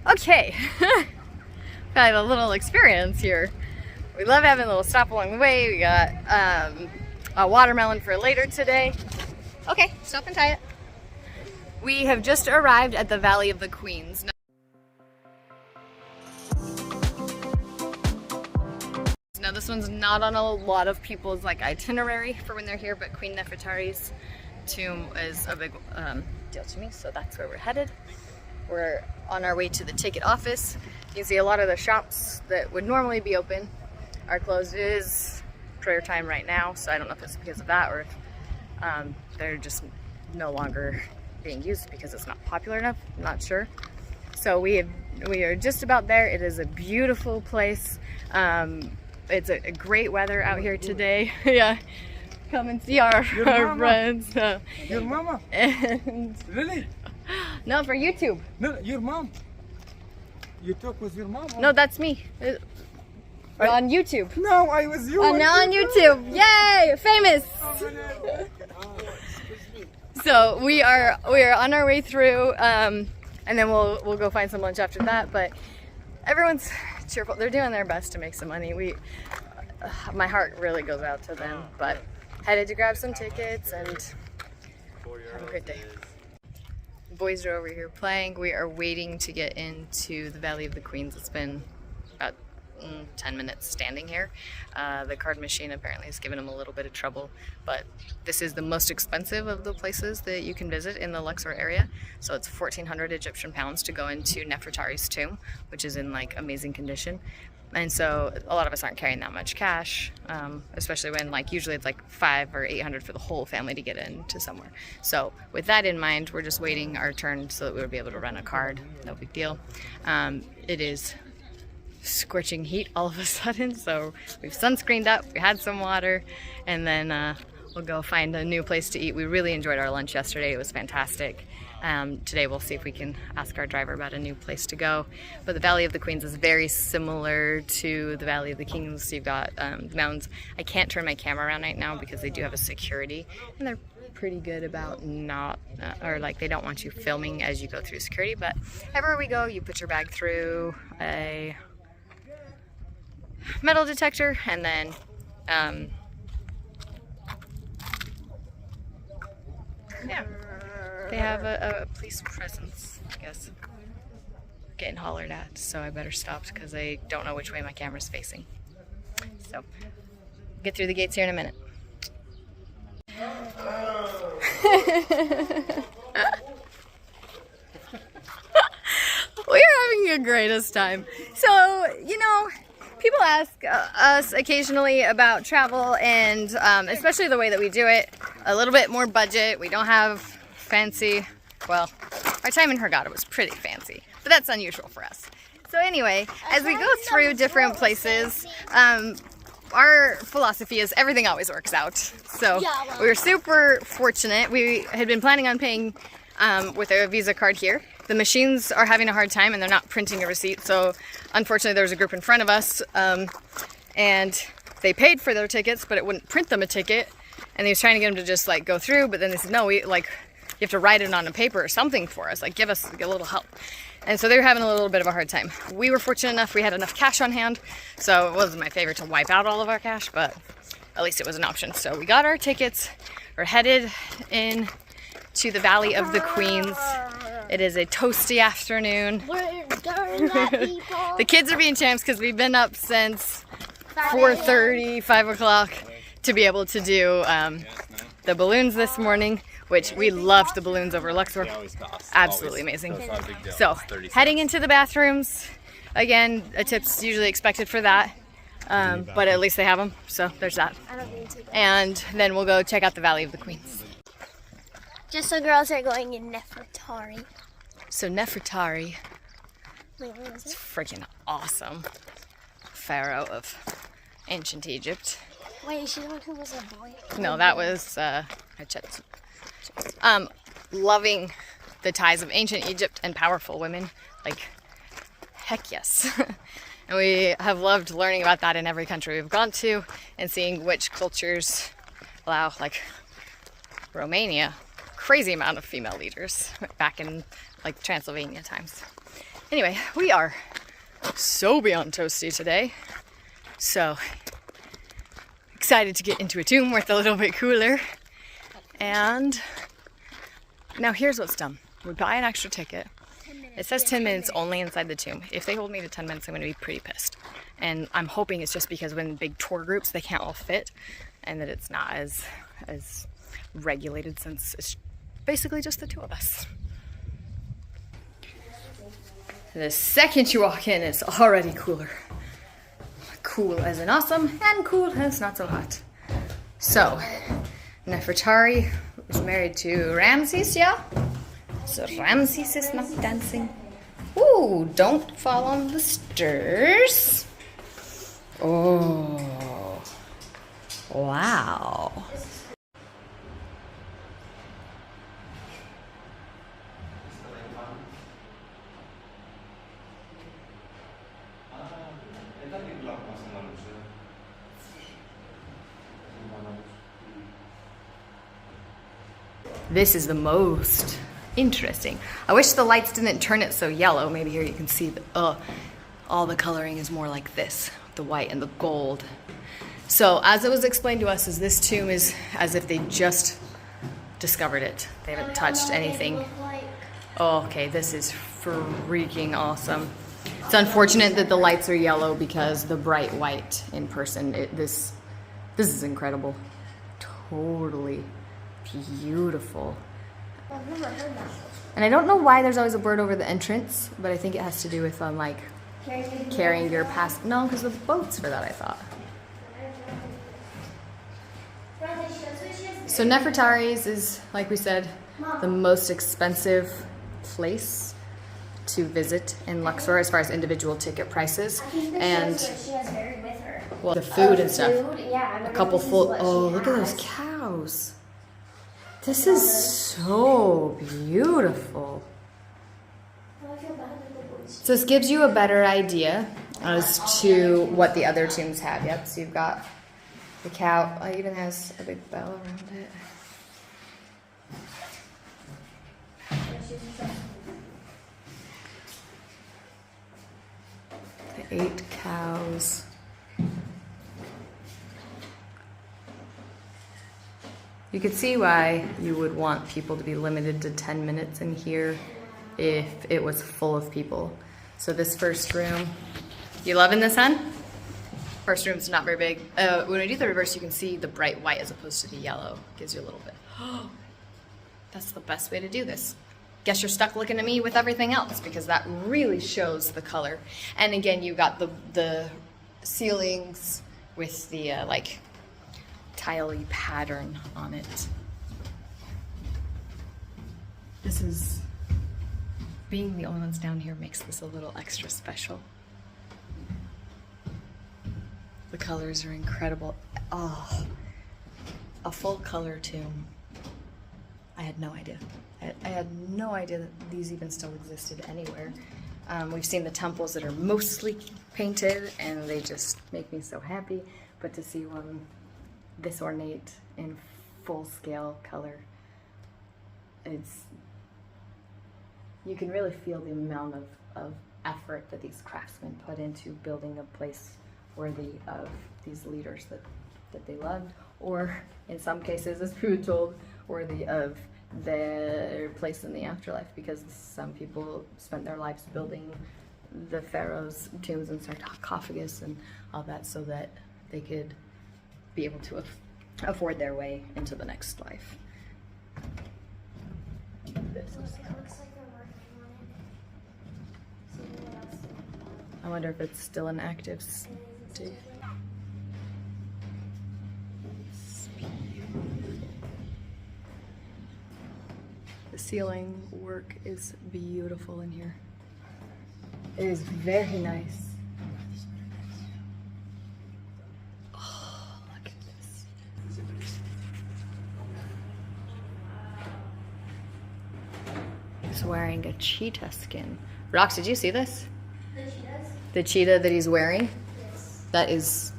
Okay, got a little experience here. We love having a little stop along the way. We got a watermelon for later today. Okay, stop and tie it. We have just arrived at the Valley of the Queens. Now this one's not on a lot of people's itinerary for when they're here, but Queen Nefertari's tomb is a big deal to me, so that's where we're headed. We're on our way to the ticket office. You can see a lot of the shops that would normally be open are closed. It is prayer time right now, so I don't know if it's because of that or if they're just no longer being used because it's not popular enough. I'm not sure. So we are just about there. It is a beautiful place. It's a great weather out here today. Yeah, come and see our friends. Your mama? And Really? no, for YouTube. No, your mom. You talk with your mom? No, that's me. On YouTube. No, I was you. Oh, now on YouTube. Yay! Famous! So we are on our way through, and then we'll go find some lunch after that. But everyone's cheerful. They're doing their best to make some money. My heart really goes out to them. But headed to grab some tickets and have a great day. Boys are over here playing. We are waiting to get into the Valley of the Queens. It's been about 10 minutes standing here. The card machine apparently has given them a little bit of trouble, but this is the most expensive of the places that you can visit in the Luxor area. So it's 1,400 Egyptian pounds to go into Nefertari's tomb, which is in amazing condition. And so a lot of us aren't carrying that much cash, especially when usually it's $500 or $800 for the whole family to get into somewhere. So with that in mind, we're just waiting our turn so that we would be able to rent a card. No big deal. It is scorching heat all of a sudden, so we've sunscreened up, we had some water, and then we'll go find a new place to eat. We really enjoyed our lunch yesterday. It was fantastic. Today we'll see if we can ask our driver about a new place to go. But the Valley of the Queens is very similar to the Valley of the Kings. You've got the mountains. I can't turn my camera around right now because they do have a security, and they're pretty good about not, they don't want you filming as you go through security. But everywhere we go, you put your bag through a metal detector, and then yeah, they have a police presence, I guess. Getting hollered at, so I better stop because I don't know which way my camera's facing. So, get through the gates here in a minute. We're having the greatest time. So, people ask us occasionally about travel, and especially the way that we do it. A little bit more budget. We don't have fancy, well, our time in Hurghada was pretty fancy, but that's unusual for us. So anyway, as we go through different places, our philosophy is everything always works out. So we were super fortunate. We had been planning on paying with a Visa card here. The machines are having a hard time and they're not printing a receipt, so unfortunately there was a group in front of us and they paid for their tickets, but it wouldn't print them a ticket, and he was trying to get them to just go through, but then they said, no, you have to write it on a paper or something for us, give us a little help. And so they were having a little bit of a hard time. We were fortunate enough we had enough cash on hand, so it wasn't my favorite to wipe out all of our cash, but at least it was an option. So we got our tickets, we're headed in to the Valley of the Queens. It is a toasty afternoon. The kids are being champs because we've been up since 4:30, 5 o'clock to be able to do the balloons this morning, which we loved the balloons over Luxor. Absolutely amazing. So heading into the bathrooms. Again, a tip's usually expected for that, but at least they have them, so there's that. And then we'll go check out the Valley of the Queens. Just the girls are going in Nefetari. So Nefetari Wait, what is is it? freaking awesome. Pharaoh of ancient Egypt. Wait, is she the one who was a boy? No, that was Hatshepsut. Loving the ties of ancient Egypt and powerful women. Heck yes. And we have loved learning about that in every country we've gone to and seeing which cultures allow, Romania, crazy amount of female leaders back in Transylvania times. Anyway, we are so beyond toasty today. So excited to get into a tomb where it's a little bit cooler. And now here's what's dumb. We buy an extra ticket. It says 10 minutes only inside the tomb. If they hold me to 10 minutes, I'm going to be pretty pissed. And I'm hoping it's just because when big tour groups, they can't all fit, and that it's not as regulated, since it's basically just the two of us. The second you walk in, it's already cooler. Cool as in awesome, and cool as not so hot. So, Nefertari was married to Ramses, yeah? So Ramses is not dancing. Ooh, don't fall on the stairs. Oh, wow. This is the most interesting. I wish the lights didn't turn it so yellow. Maybe here you can see all the coloring is more like this, the white and the gold. So as it was explained to us, is this tomb is as if they just discovered it. They haven't touched anything. Oh, okay, this is freaking awesome. It's unfortunate that the lights are yellow because the bright white in person, this is incredible. Totally beautiful. And I don't know why there's always a bird over the entrance, but I think it has to do with like carrying your past. No, because the boats for that, I thought. So Nefertari's is, like we said, the most expensive place to visit in Luxor as far as individual ticket prices. And well, the food and stuff. A couple full. Oh, look at those cows. This is so beautiful. So this gives you a better idea as to what the other tombs have. Yep, so you've got the cow. It even has a big bell around it. The 8 cows. You could see why you would want people to be limited to 10 minutes in here if it was full of people. So this first room, you loving this, hun? First room's not very big. When we do the reverse, you can see the bright white as opposed to the yellow. Gives you a little bit. Oh, that's the best way to do this. Guess you're stuck looking at me with everything else because that really shows the color. And again, you got the ceilings with the like tile-y pattern on it. This is, being the only ones down here makes this a little extra special. The colors are incredible. Oh, a full color tomb. I had no idea. I had no idea that these even still existed anywhere. We've seen the temples that are mostly painted and they just make me so happy, but to see one this ornate in full scale color, you can really feel the amount of effort that these craftsmen put into building a place worthy of these leaders that they loved, or in some cases, as we were told, worthy of their place in the afterlife, because some people spent their lives building the pharaoh's tombs and sarcophagus and all that so that they could be able to afford their way into the next life. I wonder if it's still an active state. The ceiling work is beautiful in here. It is very nice. He's wearing a cheetah skin. Rox, did you see this? The cheetahs? The cheetah that he's wearing? Yes. That is...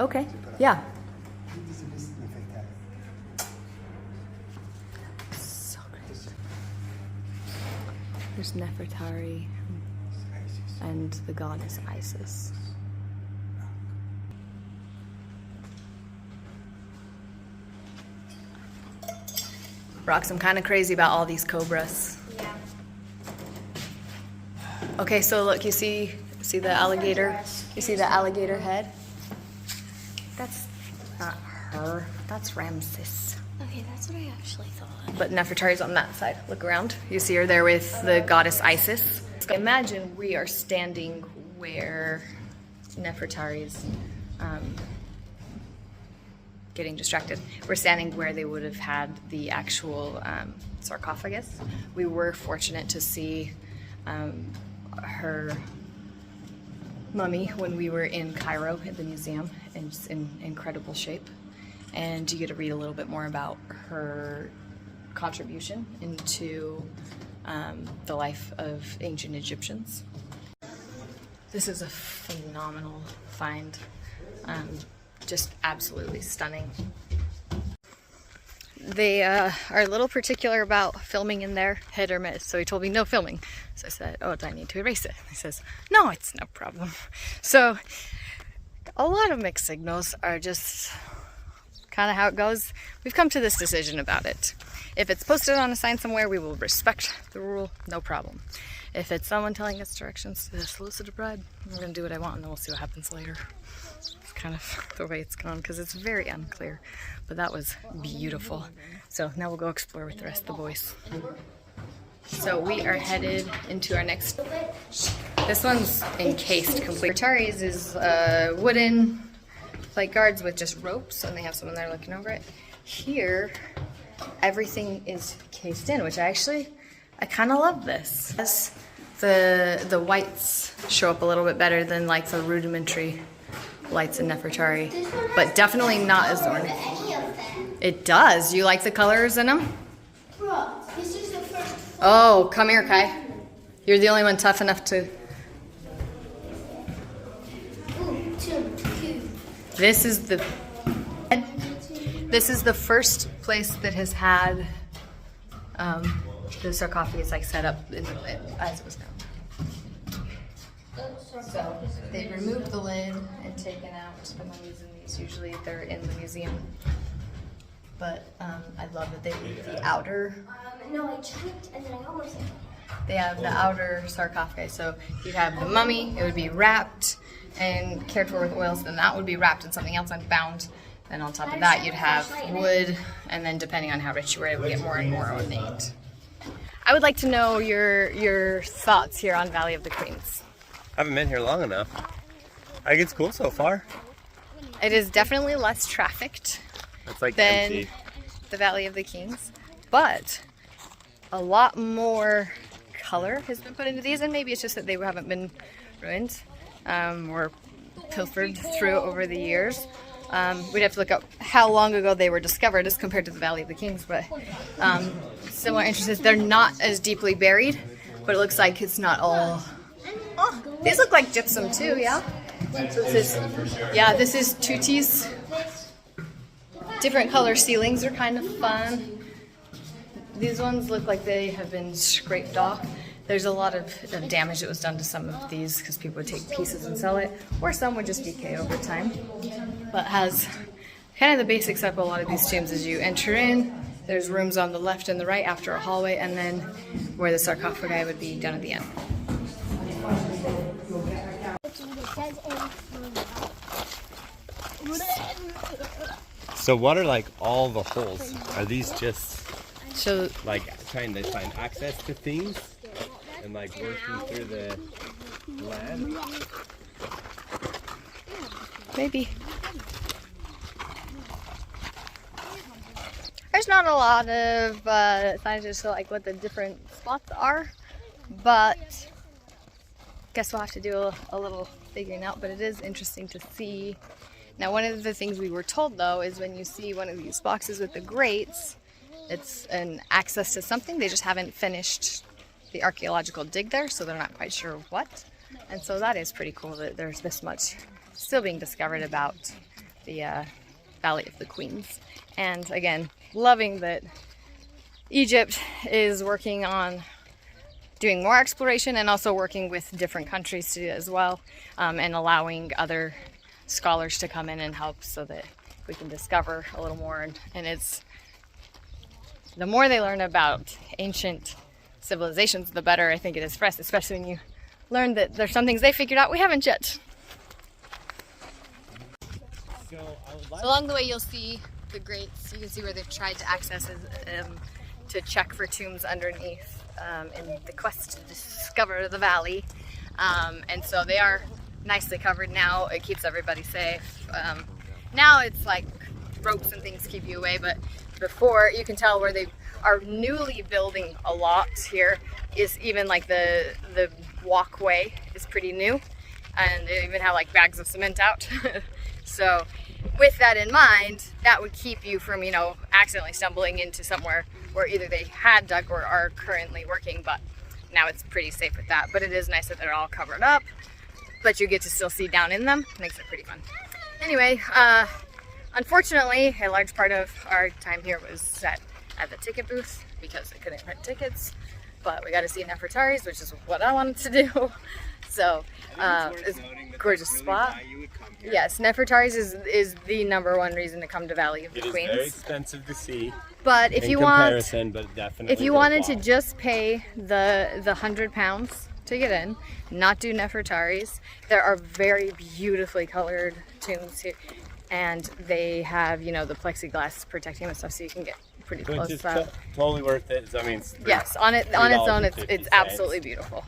Okay, yeah. There's Nefertari and the goddess Isis. Rox, I'm kind of crazy about all these cobras. Yeah. Okay, so look, you see the alligator? You see the alligator head? That's not her, that's Ramses. Okay, that's what I actually thought. But Nefertari's on that side. Look around. You see her there with the goddess Isis. Imagine we are standing where Nefertari's getting distracted. We're standing where they would have had the actual sarcophagus. We were fortunate to see her mummy when we were in Cairo at the museum. It's in incredible shape. And you get to read a little bit more about her contribution into the life of ancient Egyptians. This is a phenomenal find. Just absolutely stunning. They are a little particular about filming in there, hit or miss. So he told me no filming. So I said, oh, do I need to erase it? He says, no, it's no problem. So a lot of mixed signals are just kind of how it goes. We've come to this decision about it. If it's posted on a sign somewhere, we will respect the rule, no problem. If it's someone telling us directions to solicit a bribe, I'm going to do what I want and then we'll see what happens later. It's kind of the way it's gone because it's very unclear. But that was beautiful. So now we'll go explore with the rest of the boys. So we are headed into our next. This one's encased completely. Nefertari's is wooden plate guards with just ropes, and they have someone there looking over it. Here, everything is cased in, which I kind of love this. The whites show up a little bit better than like the rudimentary lights in Nefertari, but definitely not as ornate. It does. You like the colors in them? Bro, this is the first. Oh, come here, Kai. You're the only one tough enough to. Ooh, two. This is the first place that has had the sarcophagus like set up in the lid as it was known. So they removed the lid and taken out the mummies in these. Usually they're in the museum. But I love that they leave the outer. No, I tripped and then I almost hit. They have the outer sarcophagus. So you'd have the mummy, it would be wrapped and cared for with oils, then that would be wrapped in something else and bound. Then on top of that you'd have wood, and then depending on how rich you were, it would get more and more ornate. I would like to know your thoughts here on Valley of the Queens. I haven't been here long enough. I think it's cool so far. It is definitely less trafficked It's like than empty. the Valley of the Kings, but a lot more color has been put into these, and maybe it's just that they haven't been ruined or pilfered through over the years. We'd have to look up how long ago they were discovered as compared to the Valley of the Kings, but similar interests. They're not as deeply buried, but it looks like it's not all. Oh, these look like gypsum too, yeah? So this is Tuti's. Different color ceilings are kind of fun. These ones look like they have been scraped off. There's a lot of damage that was done to some of these because people would take pieces and sell it, or some would just decay over time. But has kind of the basics of a lot of these tombs. As you enter in, there's rooms on the left and the right after a hallway, and then where the sarcophagi would be down at the end. So what are like all the holes? Are these just So like trying to find access to things and like working through the land? maybe. There's not a lot of signs to show like what the different spots are, but guess we'll have to do a little figuring out. But it is interesting to see. Now, one of the things we were told though is when you see one of these boxes with the grates, it's an access to something. They just haven't finished the archaeological dig there, so they're not quite sure what. And so that is pretty cool that there's this much still being discovered about the Valley of the Queens. And again, loving that Egypt is working on doing more exploration and also working with different countries to do it as well, and allowing other scholars to come in and help so that we can discover a little more. And it's the more they learn about ancient civilizations, the better I think it is for us, especially when you learn that there's some things they figured out we haven't yet. So along the way you'll see the grates. You can see where they've tried to access to check for tombs underneath in the quest to discover the valley. And so they are nicely covered now. It keeps everybody safe. Now it's like ropes and things keep you away, but before, you can tell where they are newly building a lot here is even like the walkway is pretty new, and they even have like bags of cement out. So with that in mind, that would keep you from, you know, accidentally stumbling into somewhere where either they had dug or are currently working, but now it's pretty safe with that. But it is nice that they're all covered up, but you get to still see down in them. Makes it pretty fun. Anyway, unfortunately, a large part of our time here was set at the ticket booth because I couldn't rent tickets, but we got to see Nefertari's, which is what I wanted to do. So it's a gorgeous spot. Yes, Nefertari's is the #1 reason to come to Valley of the Queens. It is very expensive to see. But if you if you wanted to just pay the £100 to get in, not do Nefertari's, there are very beautifully colored tombs here, and they have, you know, the plexiglass protecting them and stuff, so you can get pretty close up. Totally worth it. I mean, yes, on its own, it's absolutely beautiful.